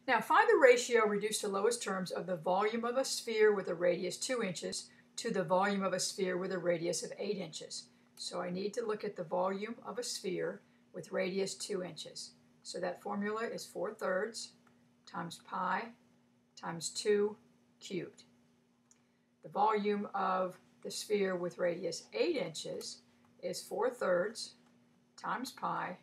Now find the ratio reduced to lowest terms of the volume of a sphere with a radius 2 inches to the volume of a sphere with a radius of 8 inches. So I need to look at the volume of a sphere with radius 2 inches. So that formula is 4/3 times pi times 2 cubed. The volume of the sphere with radius 8 inches is 4/3 times pi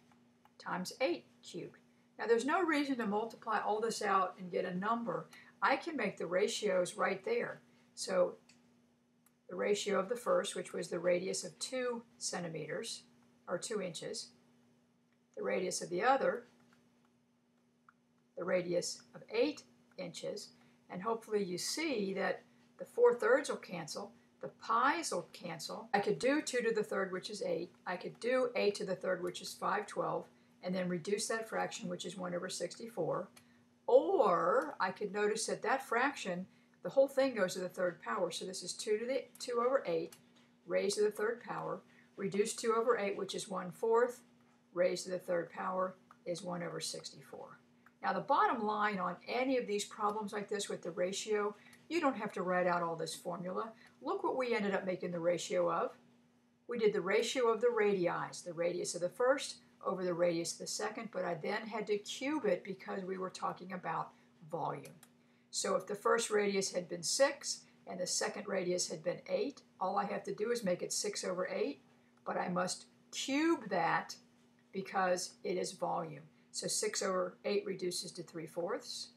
times 8 cubed. Now there's no reason to multiply all this out and get a number. I can make the ratios right there. So the ratio of the first, which was the radius of 2 centimeters, or 2 inches, the radius of the other, the radius of 8 inches, and hopefully you see that the 4/3 will cancel, the pi's will cancel. I could do 2 to the third, which is 8. I could do 8 to the third, which is 5/12, and then reduce that fraction, which is 1/64. Or I could notice that that fraction, the whole thing goes to the third power. So this is 2 over 8 raised to the third power. Reduce 2 over 8, which is 1/4, raised to the third power is 1/64. Now the bottom line on any of these problems like this with the ratio, you don't have to write out all this formula. Look what we ended up making the ratio of. We did the ratio of the radii, the radius of the first over the radius of the second, but I then had to cube it because we were talking about volume. So if the first radius had been 6 and the second radius had been 8, all I have to do is make it 6 over 8, but I must cube that because it is volume. So 6 over 8 reduces to 3/4.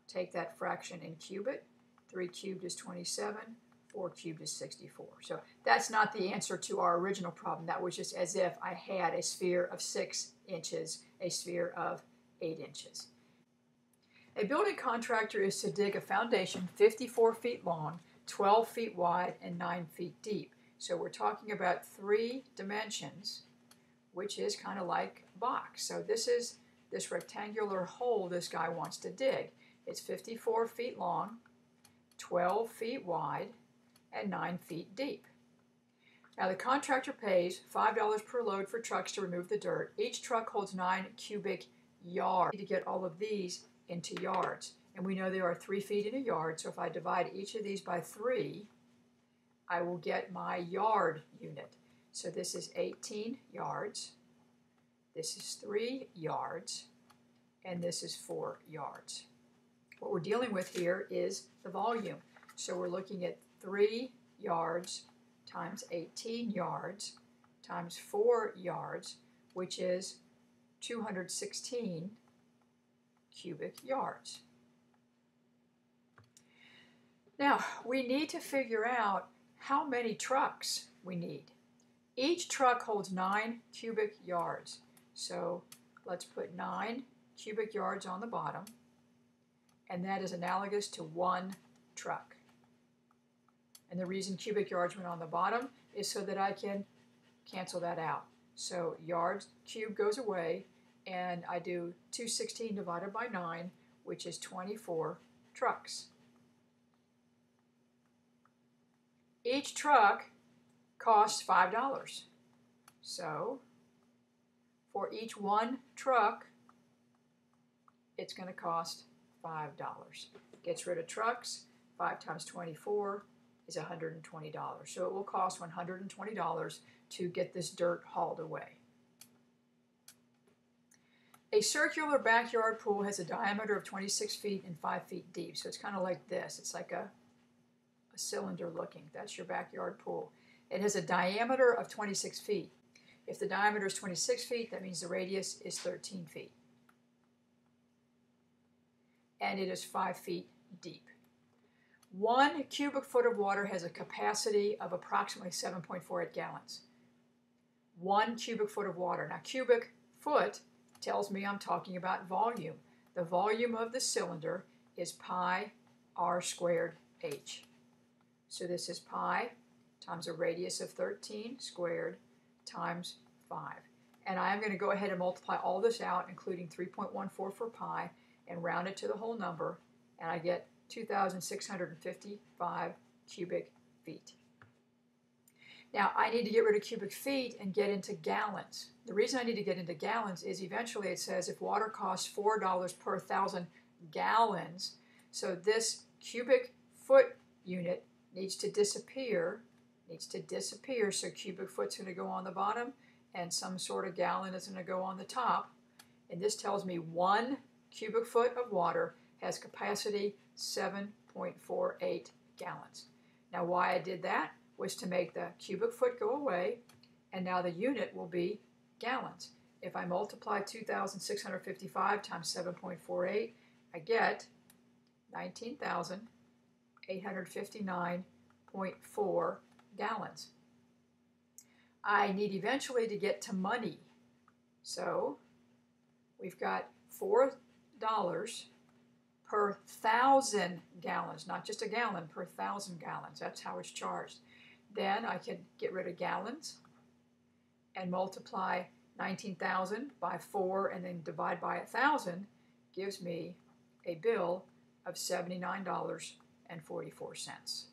Take that fraction and cube it. 3 cubed is 27. 4 cubed is 64. So that's not the answer to our original problem. That was just as if I had a sphere of 6 inches, a sphere of 8 inches. A building contractor is to dig a foundation 54 feet long, 12 feet wide, and 9 feet deep. So we're talking about 3 dimensions, which is kind of like a box. So this is this rectangular hole this guy wants to dig. It's 54 feet long, 12 feet wide, and 9 feet deep. Now the contractor pays $5 per load for trucks to remove the dirt. Each truck holds 9 cubic yards. I need to get all of these into yards. And we know there are 3 feet in a yard, so if I divide each of these by 3, I will get my yard unit. So this is 18 yards, this is 3 yards, and this is 4 yards. What we're dealing with here is the volume. So we're looking at 3 yards times 18 yards times 4 yards, which is 216 cubic yards. Now, we need to figure out how many trucks we need. Each truck holds 9 cubic yards. So let's put 9 cubic yards on the bottom, and that is analogous to 1 truck. And the reason cubic yards went on the bottom is so that I can cancel that out. So yards cube goes away, and I do 216 divided by 9, which is 24 trucks. Each truck costs $5. So for each 1 truck, it's going to cost $5. Gets rid of trucks. 5 times 24 is $120. So it will cost $120 to get this dirt hauled away. A circular backyard pool has a diameter of 26 feet and 5 feet deep. So it's kind of like this. It's like a cylinder looking. That's your backyard pool. It has a diameter of 26 feet. If the diameter is 26 feet, that means the radius is 13 feet. And it is 5 feet deep. 1 cubic foot of water has a capacity of approximately 7.48 gallons. 1 cubic foot of water. Now, cubic foot tells me I'm talking about volume. The volume of the cylinder is pi r squared h. So this is pi times a radius of 13 squared times 5. And I'm going to go ahead and multiply all this out, including 3.14 for pi, and round it to the whole number, and I get 2,655 cubic feet. Now, I need to get rid of cubic feet and get into gallons. The reason I need to get into gallons is eventually it says if water costs $4 per 1,000 gallons. So this cubic foot unit needs to disappear. So cubic foot's going to go on the bottom, and some sort of gallon is going to go on the top. And this tells me 1 cubic foot of water has capacity 7.48 gallons. Now why I did that was to make the cubic foot go away, and now the unit will be gallons. If I multiply 2,655 times 7.48, I get 19,859.4 gallons. I need eventually to get to money. So we've got $4 per 1,000 gallons, not just a gallon, per 1,000 gallons. That's how it's charged. Then I can get rid of gallons and multiply 19,000 by 4 and then divide by 1,000 gives me a bill of $79.44.